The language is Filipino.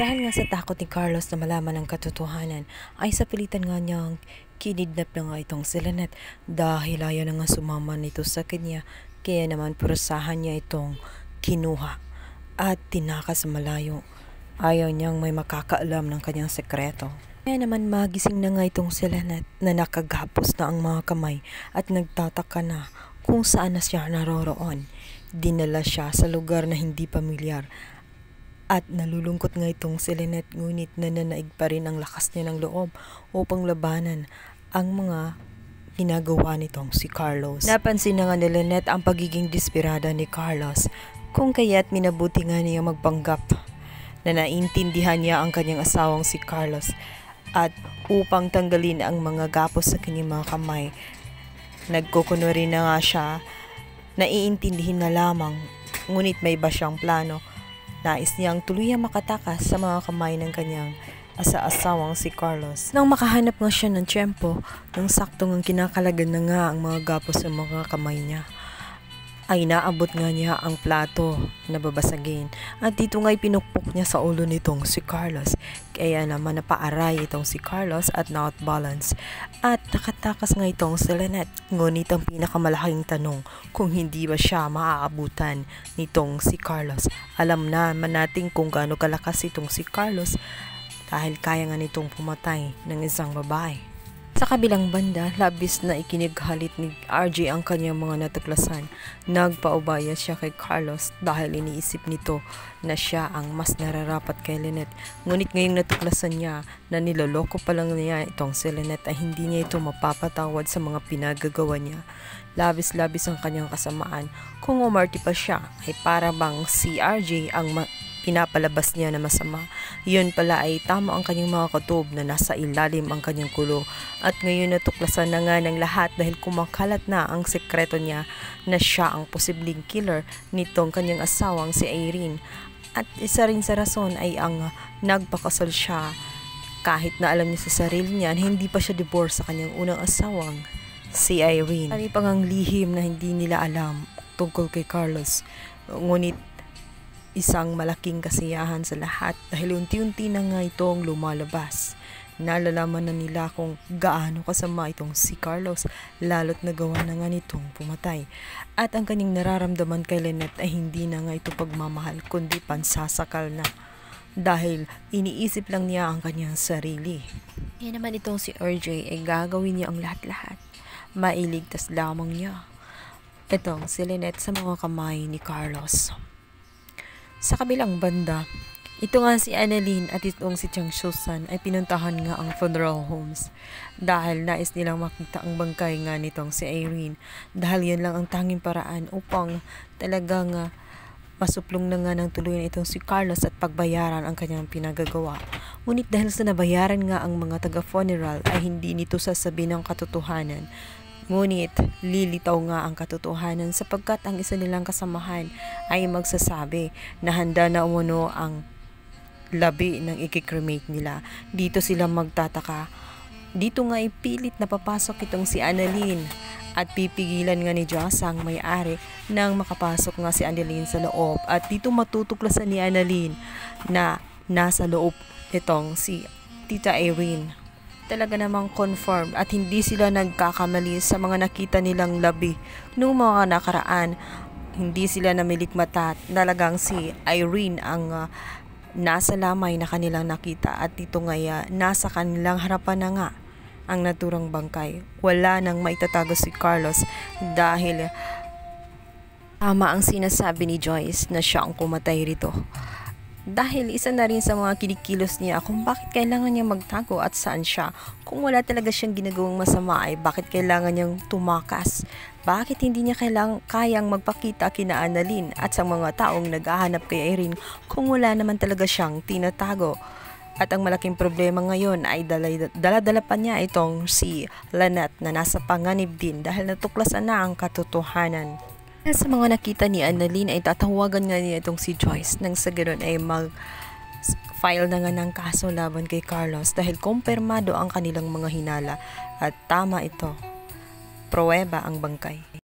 Dahil nga sa takot ni Carlos na malaman ang katotohanan, ay sa pilitan nga niyang kinidnap na nga itong si Lynette dahil ayaw na nga sumama nito sa kanya, kaya naman purusahan niya itong kinuha at tinakas sa malayo. Ayaw niyang may makakaalam ng kanyang sekreto. Kaya naman magising na nga itong si Lynette na nakagapos na ang mga kamay at nagtataka na kung saan na siya naroroon. Dinala siya sa lugar na hindi pamilyar at nalulungkot nga itong si Lynette, ngunit nananaig pa rin ang lakas niya ng loob upang labanan ang mga ginagawa nitong si Carlos. Napansin na nga ni Lynette ang pagiging desperada ni Carlos, kung kaya't minabuti nga niya magpanggap na naintindihan niya ang kanyang asawang si Carlos, at upang tanggalin ang mga gapos sa kanyang mga kamay, nagkukunwari na nga siya, naiintindihin na lamang, ngunit may iba siyang plano. Nais niyang tuluyang makatakas sa mga kamay ng kanyang asawang si Carlos. Nang makahanap nga siya ng tiyempo, nang saktong ang kinakalagan na nga ang mga gapos sa mga kamay niya, ay naabot nga niya ang plato na babasagin, at dito nga'y pinukpok niya sa ulo nitong si Carlos. Kaya naman napaaray itong si Carlos at not balance, at nakatakas nga itong si Lynette. Ngunit ang pinakamalaking tanong, kung hindi ba siya maaabutan nitong si Carlos. Alam naman natin kung gaano kalakas itong si Carlos dahil kaya nga nitong pumatay ng isang babae. Sa kabilang banda, labis na ikinighalit ni RJ ang kanyang mga natuklasan. Nagpaubaya siya kay Carlos dahil iniisip nito na siya ang mas nararapat kay Lynette. Ngunit ngayong natuklasan niya na niloloko pa lang niya itong si Lynette, ay hindi niya ito mapapatawad sa mga pinagagawa niya. Labis-labis ang kanyang kasamaan. Kung umarte pa siya, ay para bang si RJ ang pinapalabas niya na masama. Yun pala ay tama ang kanyang mga katob na nasa ilalim ang kanyang kulo. At ngayon natuklasan na nga ng lahat dahil kumakalat na ang sekreto niya na siya ang posibleng killer nitong kanyang asawang si Irene. At isa rin sa rason ay ang nagpakasal siya kahit na alam niya sa sarili niya na hindi pa siya divorce sa kanyang unang asawang si Irene. Ano pang ang lihim na hindi nila alam tungkol kay Carlos. Ngunit isang malaking kasiyahan sa lahat dahil unti-unti na nga itong lumalabas. Nalalaman na nila kung gaano kasama itong si Carlos, lalo't nagawa na nga nitong pumatay. At ang kanyang nararamdaman kay Lynette ay hindi na nga ito pagmamahal, kundi pansasakal na. Dahil iniisip lang niya ang kanyang sarili. Kaya naman itong si RJ ay gagawin niya ang lahat-lahat. Mailigtas lamang niya itong si Lynette sa mga kamay ni Carlos. Sa kabilang banda, ito nga si Annalyn at itong si Chang Susan ay pinuntahan nga ang funeral homes dahil nais nilang makita ang bangkay nga nitong si Irene, dahil yan lang ang tanging paraan upang talagang masuplong na nga ng tuluyan itong si Carlos at pagbayaran ang kanyang pinagagawa. Ngunit dahil sa nabayaran nga ang mga taga-funeral ay hindi nito sasabihin ng katotohanan. Ngunit lilitaw nga ang katotohanan sapagkat ang isa nilang kasamahan ay magsasabi na handa na umuno ang labi ng i-cremate nila. Dito sila magtataka. Dito nga ipilit na papasok itong si Annalyn at pipigilan nga ni Joss ang may-ari nang makapasok nga si Annalyn sa loob. At dito matutuklasan ni Annalyn na nasa loob itong si Tita Irene. Talaga namang confirmed at hindi sila nagkakamali sa mga nakita nilang labi noong mga nakaraan. Hindi sila namilikmata, talagang si Irene ang nasa lamay na kanilang nakita, at dito nga nasa kanilang harapan na nga ang naturang bangkay. Wala nang maitatago si Carlos dahil tama ang sinasabi ni Joyce na siya ang pumatay rito. Dahil isa na rin sa mga kinikilos niya kung bakit kailangan niya magtago at saan siya. Kung wala talaga siyang ginagawang masama ay bakit kailangan niyang tumakas? Bakit hindi niya kayang magpakita kina Annalyn at sa mga taong naghahanap kay Irene kung wala naman talaga siyang tinatago? At ang malaking problema ngayon ay dala-dala pa niya itong si Lynette na nasa panganib din dahil natuklasan na ang katotohanan. Sa mga nakita ni Annalyn ay tatawagan nga niya itong si Joyce nang sa ganoon ay mag-file na nga ng kaso laban kay Carlos dahil kumpirmado ang kanilang mga hinala at tama ito. Pruweba ang bangkay.